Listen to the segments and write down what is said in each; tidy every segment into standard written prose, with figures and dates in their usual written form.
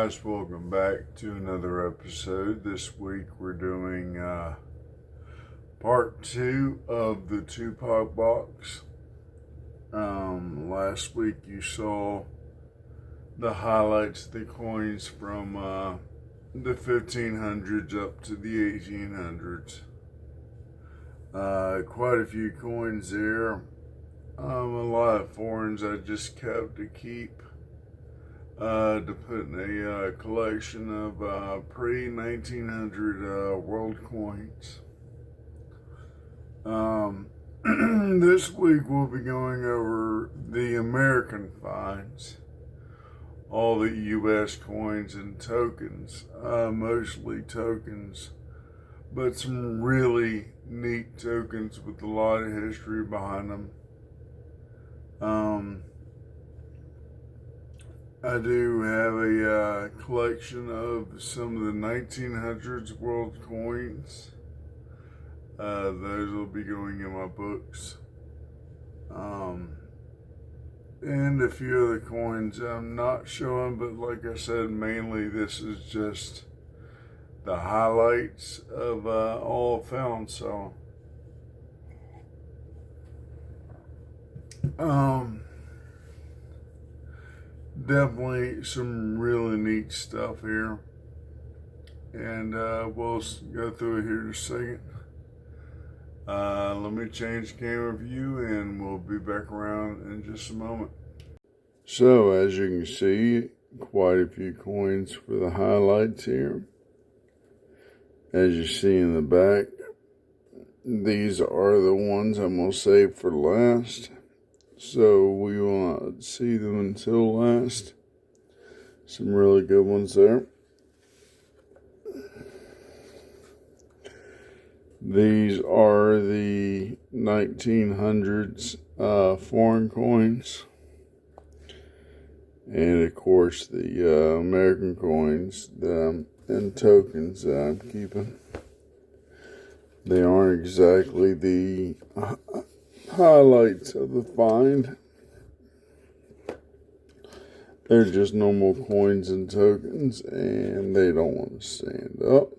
guys, welcome back to another episode. This week we're doing part 2 of the Tupac box. Last week you saw the highlights of the coins from the 1500s up to the 1800s. Quite a few coins there. A lot of foreigns I just kept to keep. To put in a collection of pre-1900 world coins. This week we'll be going over the American finds, all the U.S. coins and tokens, mostly tokens, but some really neat tokens with a lot of history behind them. I do have a collection of some of the 1900s world coins. Those will be going in my books. And a few other coins I'm not showing, but like I said, mainly this is just the highlights of all found. So, definitely some really neat stuff here, and we'll go through it here in a second. Let me change the camera view and we'll be back around in just a moment. So as you can see, quite a few coins for the highlights here. As you see in the back, these are the ones I'm going to save for last. So we will not see them until last. Some really good ones there. These are the 1900s foreign coins. And of course the American coins and tokens that I'm keeping. They aren't exactly the highlights of the find. They're just normal coins and tokens, and they don't want to stand up.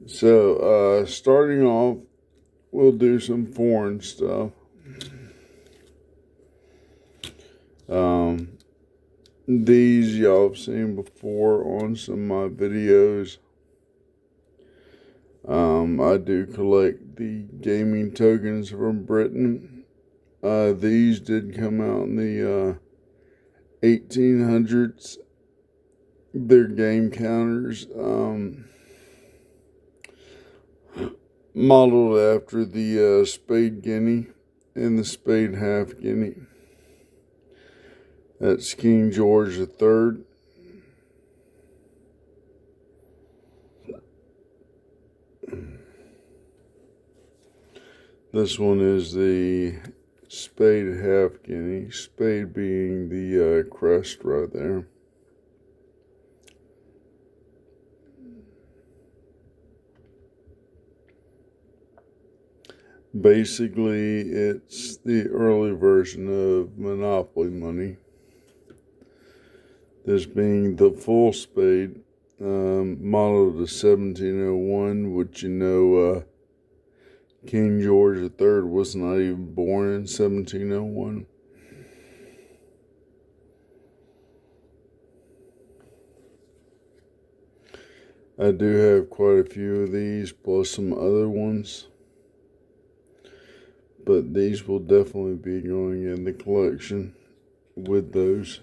So, starting off, we'll do some foreign stuff. These y'all have seen before on some of my videos. I do collect the gaming tokens from Britain. These did come out in the 1800s. They're game counters, modeled after the spade guinea and the spade half guinea. That's King George III. This one is the spade half guinea, spade being the crest right there. Basically, it's the early version of Monopoly money. This being the full spade, modeled to 1701, which you know, King George III was not even born in 1701. I do have quite a few of these, plus some other ones. But these will definitely be going in the collection with those.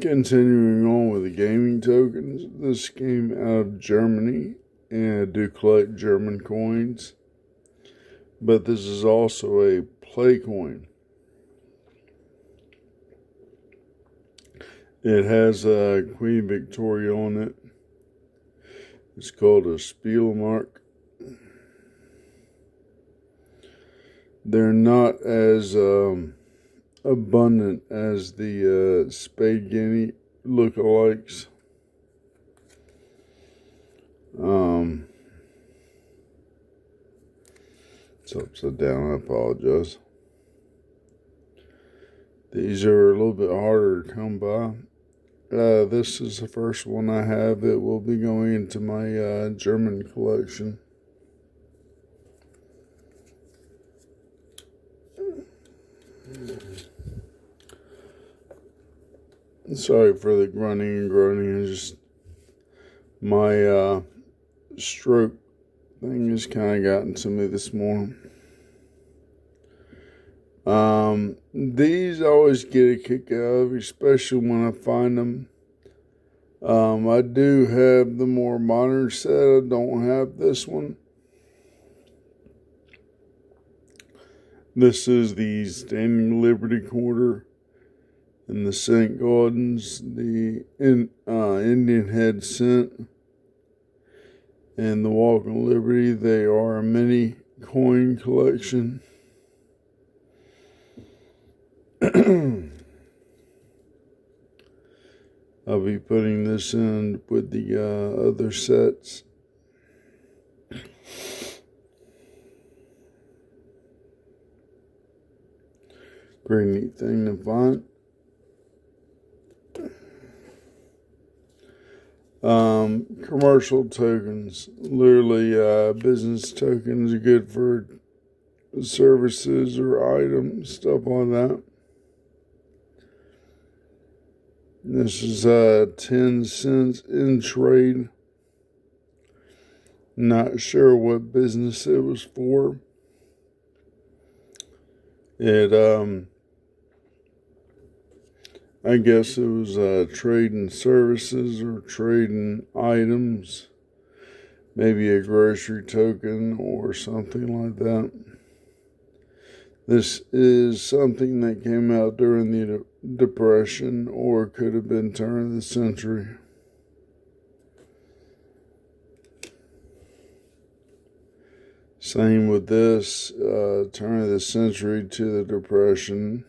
Continuing on with the gaming tokens. This came out of Germany, and I do collect German coins. But this is also a play coin. It has Queen Victoria on it. It's called a Spielmark. They're not as abundant as the spade guinea lookalikes. It's upside down, I apologize. These are a little bit harder to come by. This is the first one I have. It will be going into my German collection. Sorry for the grunting and groaning. It's just my stroke thing has kind of gotten to me this morning. These I always get a kick out of, especially when I find them. I do have the more modern set. I don't have this one. This is the Standing Liberty Quarter and the St. Gaudens, the Indian Head Cent, and the Walk of Liberty. They are a mini coin collection. I'll be putting this in with the other sets. Pretty neat thing to find. Commercial tokens, literally business tokens are good for services or items, stuff like that. This is 10 cents in trade. Not sure what business it was for. I guess it was trading services or trading items, maybe a grocery token or something like that. This is something that came out during the Depression or could have been turn of the century. Same with this, turn of the century to the Depression.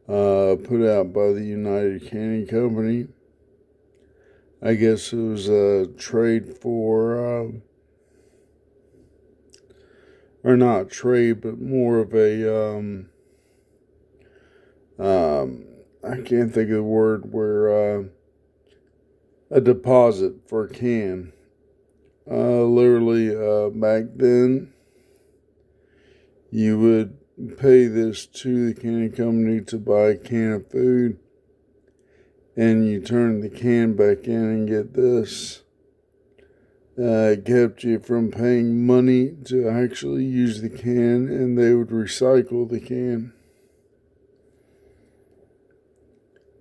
Put out by the United Canning Company. I guess it was a trade for, or not trade, but more of a, I can't think of the word, where a deposit for a can. Literally, back then, you would pay this to the canning company to buy a can of food, and you turn the can back in and get this. It kept you from paying money to actually use the can, and they would recycle the can.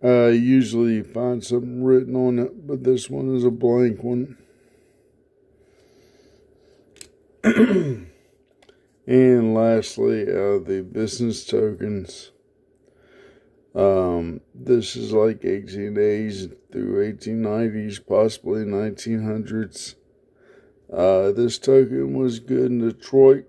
Usually you find something written on it, but this one is a blank one. And lastly, the business tokens. This is like 1880s through 1890s, possibly 1900s. This token was good in Detroit.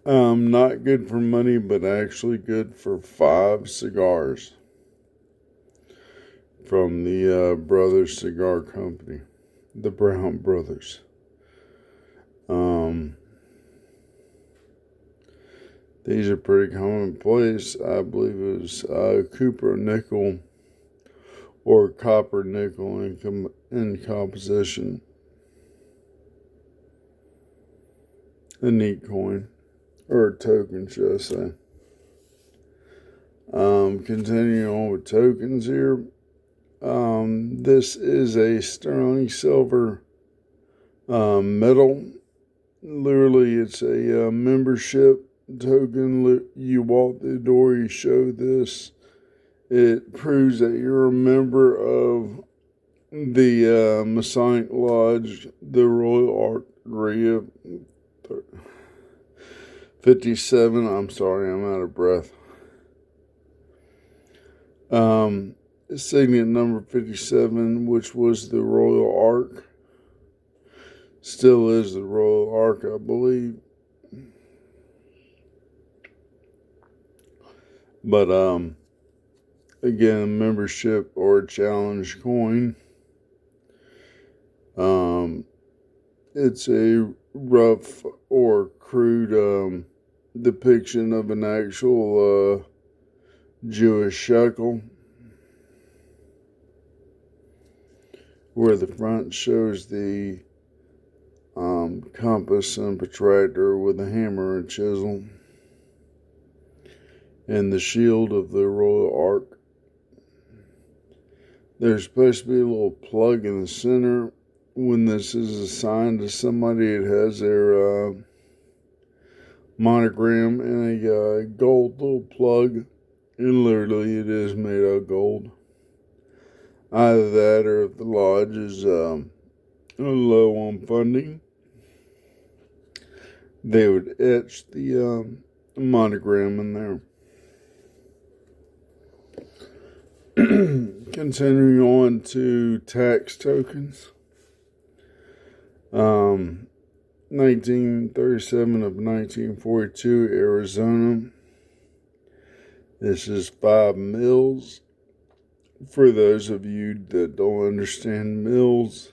Not good for money, but actually good for 5 cigars from the Brothers Cigar Company, the Brown Brothers. These are pretty commonplace. I believe it was Cooper nickel or copper nickel in composition. A neat coin, or a token, should I say. Continuing on with tokens here. This is a sterling silver medal. Literally, it's a membership token. You walk the door, you show this. It proves that you're a member of the Masonic Lodge, the Royal Artillery of 57. I'm sorry, I'm out of breath. Signet number 57, which was the Royal Ark. Still is the Royal Ark, I believe. But, again, membership or challenge coin. It's a rough or crude depiction of an actual Jewish shekel, where the front shows the compass and protractor with a hammer and chisel, and the shield of the royal ark. There's supposed to be a little plug in the center. When this is assigned to somebody, it has their monogram and a gold little plug, and literally it is made of gold. Either that, or if the lodge is low on funding, they would etch the monogram in there. Continuing on to tax tokens. 1937 of 1942, Arizona. This is 5 mills. For those of you that don't understand mills,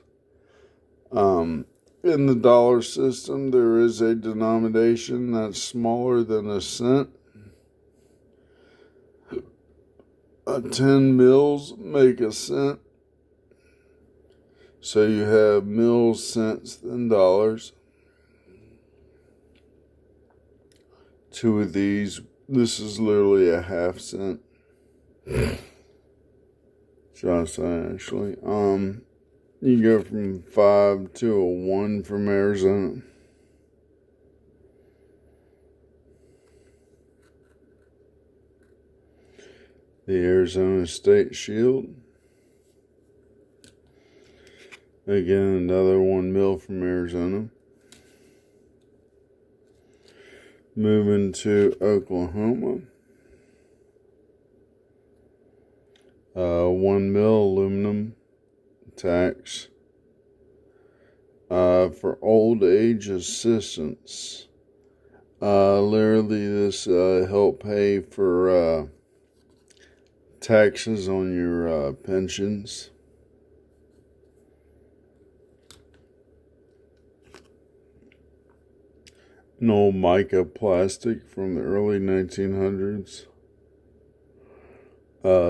in the dollar system, there is a denomination that's smaller than a cent. 10 mills make a cent. So you have mills, cents, and dollars. 2 of these, this is literally a half cent. Actually. You go from 5 to a 1 from Arizona. The Arizona State Shield. Again, another 1 mil from Arizona. Moving to Oklahoma. 1 mil aluminum tax for old age assistance. Literally, this help pay for taxes on your pensions. An old mica plastic from the early 1900s.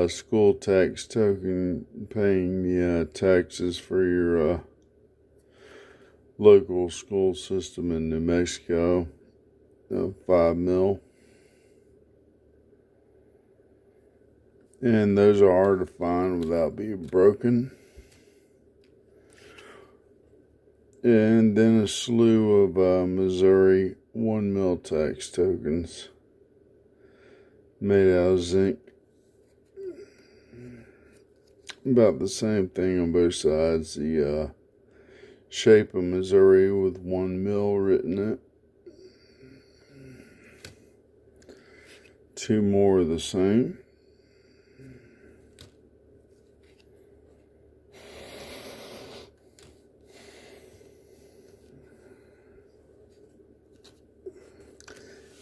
School tax token, paying the taxes for your local school system in New Mexico. 5 mil. And those are hard to find without being broken. And then a slew of Missouri 1 mil tax tokens made out of zinc. About the same thing on both sides. The shape of Missouri with 1 mil written in it. 2 more of the same.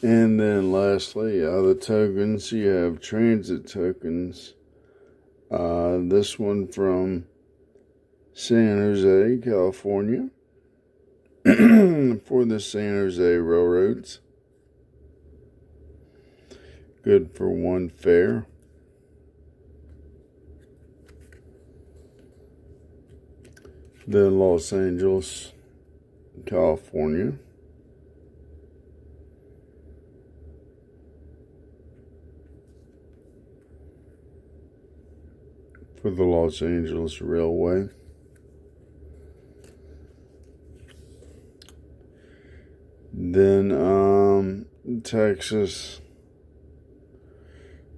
And then lastly, the tokens, you have transit tokens. This one from San Jose, California, for the San Jose Railroads. Good for 1 fare. Then Los Angeles, California. For the Los Angeles Railway. Then Texas,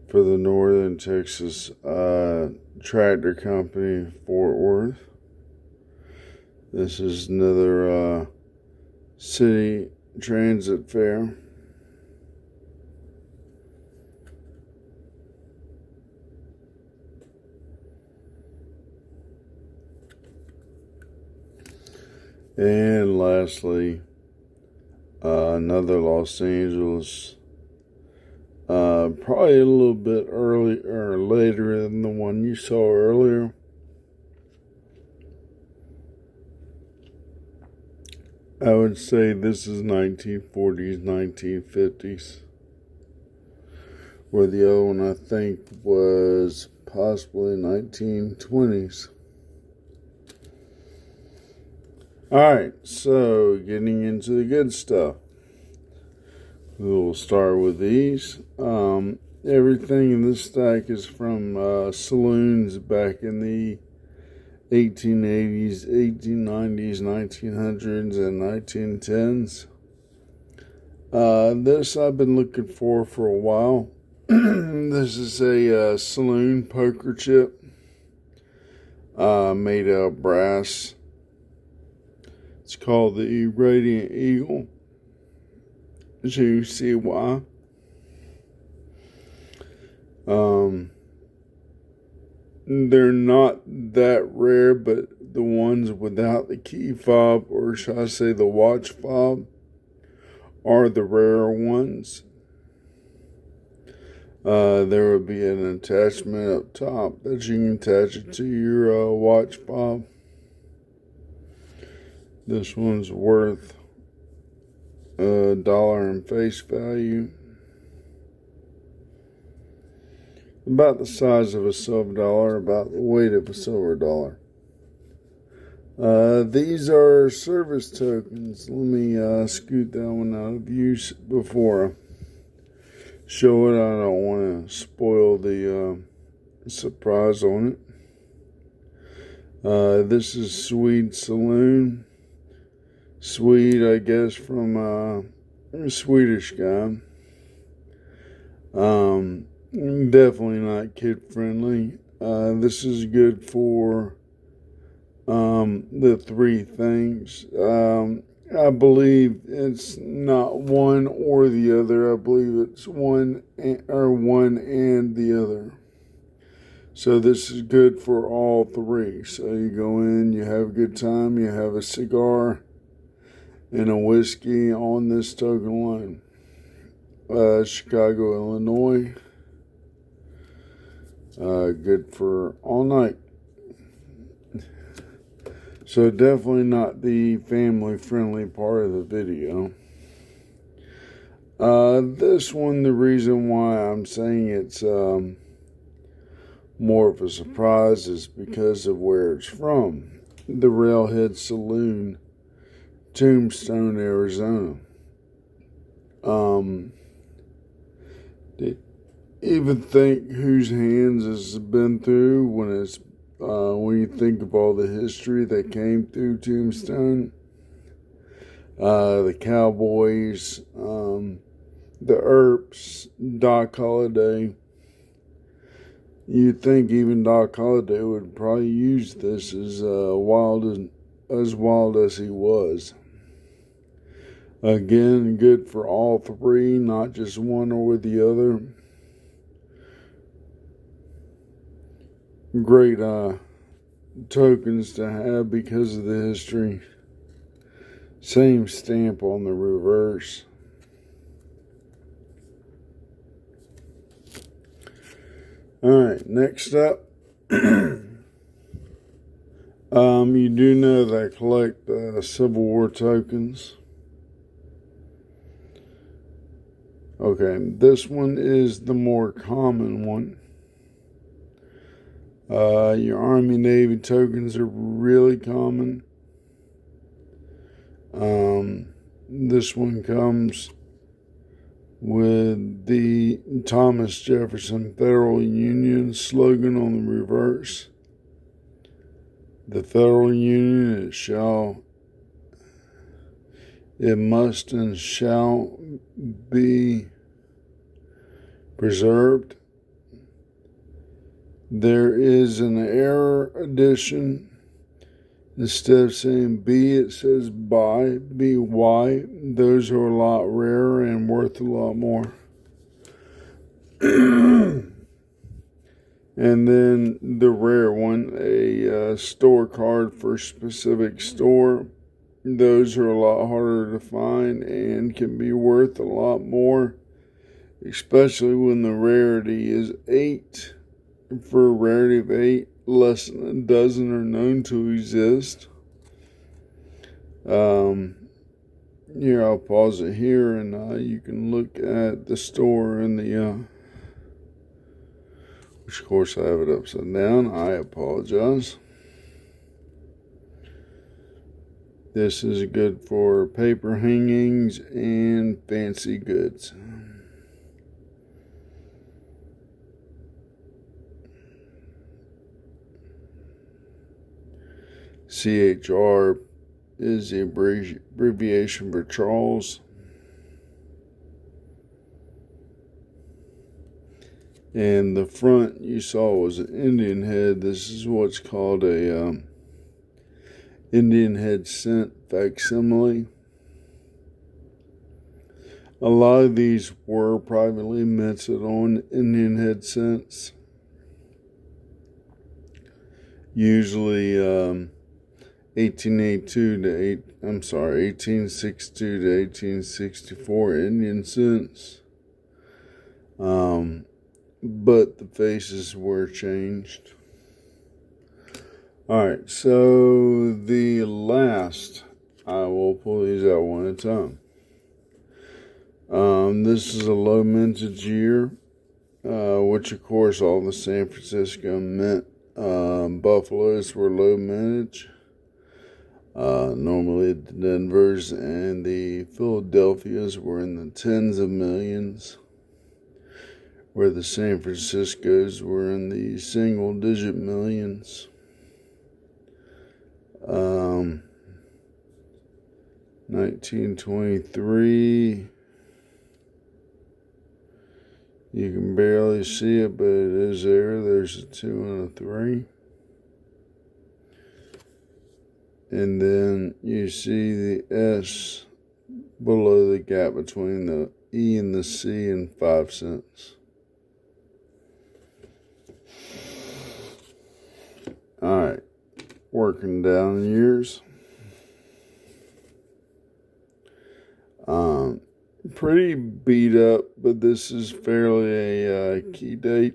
for the Northern Texas Tractor Company, Fort Worth. This is another city transit fare. And lastly, another Los Angeles, probably a little bit early or later than the one you saw earlier. I would say this is 1940s, 1950s. Where the other one I think was possibly 1920s. Alright, so getting into the good stuff. We'll start with these. Everything in this stack is from saloons back in the 1880s, 1890s, 1900s, and 1910s. This I've been looking for a while. This is a saloon poker chip made out of brass. It's called the Radiant Eagle. As you see why. They're not that rare, but the ones without the key fob, or should I say the watch fob, are the rarer ones. There would be an attachment up top that you can attach it to your watch fob. This one's worth $1 in face value. About the size of a silver dollar, about the weight of a silver dollar. These are service tokens. Let me scoot that one out of use before I show it. I don't want to spoil the surprise on it. This is Swede Saloon. Swede, I guess, from a Swedish guy. Definitely not kid friendly. This is good for the three things. I believe it's not one or the other. I believe it's one and the other. So this is good for all three. So you go in, you have a good time, you have a cigar and a whiskey on this token line. Chicago, Illinois. Good for all night. So definitely not the family-friendly part of the video. This one, the reason why I'm saying it's more of a surprise is because of where it's from. The Railhead Saloon, Tombstone, Arizona. Even think whose hands has been through when you think of all the history that came through Tombstone. The Cowboys, the Earps, Doc Holliday. You'd think even Doc Holliday would probably use this as wild as he was. Again, good for all three, not just one or the other. Great tokens to have because of the history. Same stamp on the reverse. Alright, next up. You do know that I collect Civil War tokens. Okay, this one is the more common one. Your Army Navy tokens are really common. This one comes with the Thomas Jefferson Federal Union slogan on the reverse. The Federal Union, it must and shall be preserved. There is an error edition. Instead of saying B, it says by, B-Y. Those are a lot rarer and worth a lot more. And then the rare one, a store card for a specific store. Those are a lot harder to find and can be worth a lot more, especially when the rarity is 8. For a rarity of 8, less than a dozen are known to exist. Here, I'll pause it here, and you can look at the store and the, which of course I have it upside down. I apologize. This is good for paper hangings and fancy goods. CHR is the abbreviation for Charles. And the front you saw was an Indian head. This is what's called a Indian head scent facsimile. A lot of these were privately minted on Indian head scents. Usually 1862 to 1864 Indian scents. But the faces were changed. Alright, so the last, I will pull these out one at a time. This is a low mintage year, which of course all the San Francisco mint Buffaloes were low mintage. Normally the Denvers and the Philadelphias were in the tens of millions, where the San Franciscos were in the single digit millions. 1923, you can barely see it, but it is there. There's a 2 and a 3. And then you see the S below the gap between the E and the C and 5 cents. Alright, working down the years. Pretty beat up, but this is fairly a key date.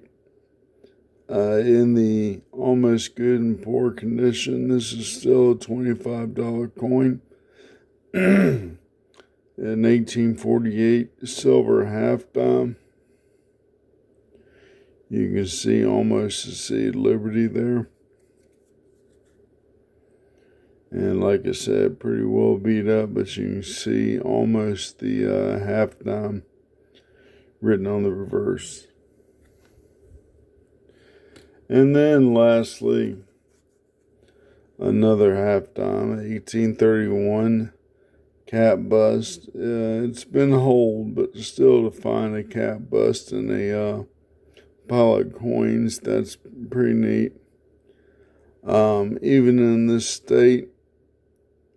In the almost good and poor condition, this is still a $25 coin. In 1848, silver half dime. You can see almost the Sea Liberty there. And like I said, pretty well beat up, but you can see almost the half dime written on the reverse. And then lastly, another half dime, 1831 cap bust. It's been hold, but still to find a cap bust in a pile of coins, that's pretty neat. Even in this state,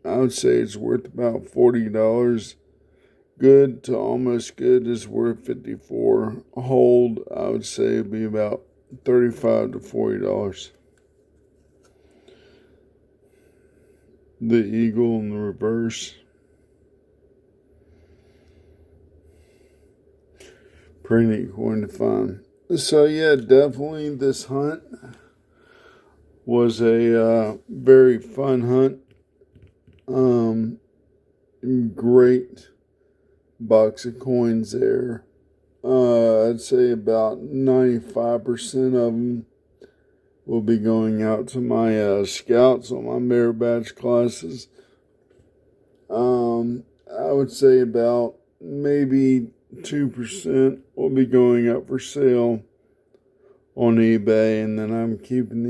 I would say it's worth about $40. Good to almost good is worth $54. Hold, I would say it'd be about $35 to $40. The eagle in the reverse. Pretty neat coin to find. So yeah, definitely this hunt was a very fun hunt. Great box of coins there. I'd say about 95% of them will be going out to my scouts on my merit badge classes. I would say about maybe 2% will be going up for sale on eBay, and then I'm keeping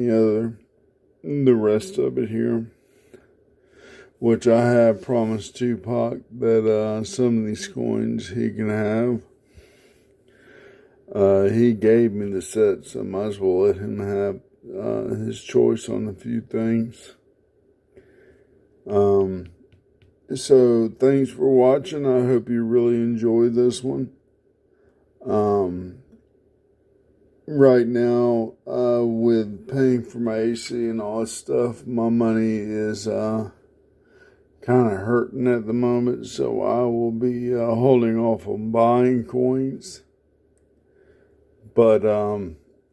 the rest of it here, which I have promised Tupac that some of these coins he can have. He gave me the set, so I might as well let him have his choice on a few things. So thanks for watching. I hope you really enjoyed this one. Right now, with paying for my AC and all that stuff, my money is kind of hurting at the moment, so I will be holding off on buying coins. But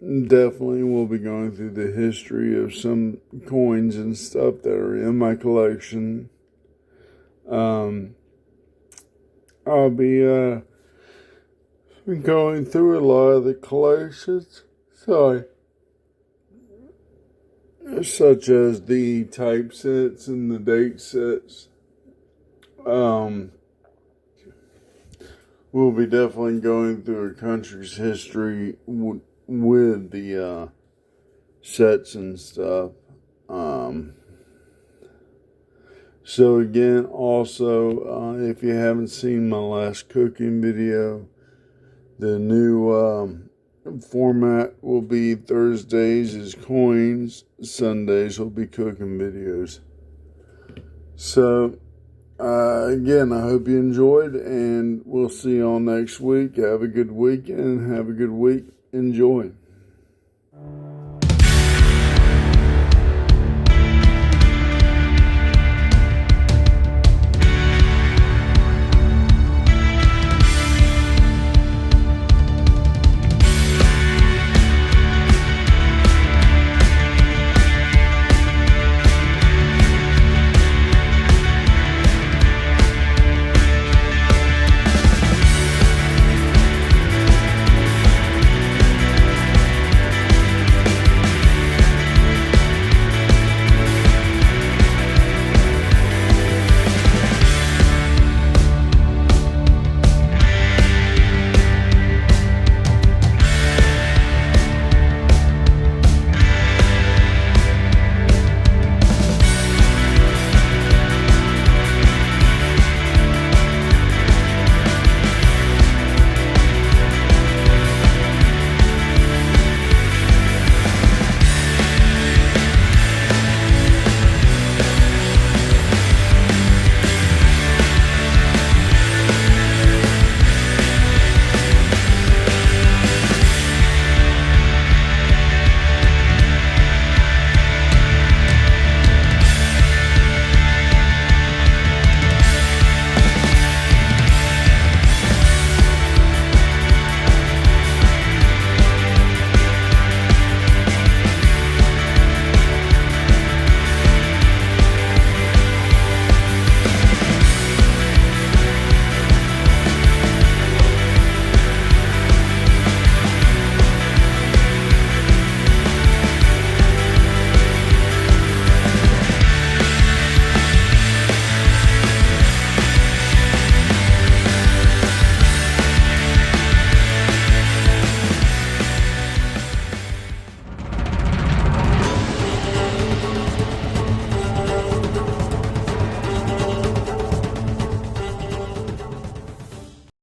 definitely will be going through the history of some coins and stuff that are in my collection. I'll be going through a lot of the collections. Sorry. Such as the typesets and the date sets. We'll be definitely going through a country's history with the sets and stuff. So again, also, if you haven't seen my last cooking video, the new format will be Thursdays is coins, Sundays will be cooking videos. So, again, I hope you enjoyed, and we'll see you all next week. Have a good week, and have a good week. Enjoy.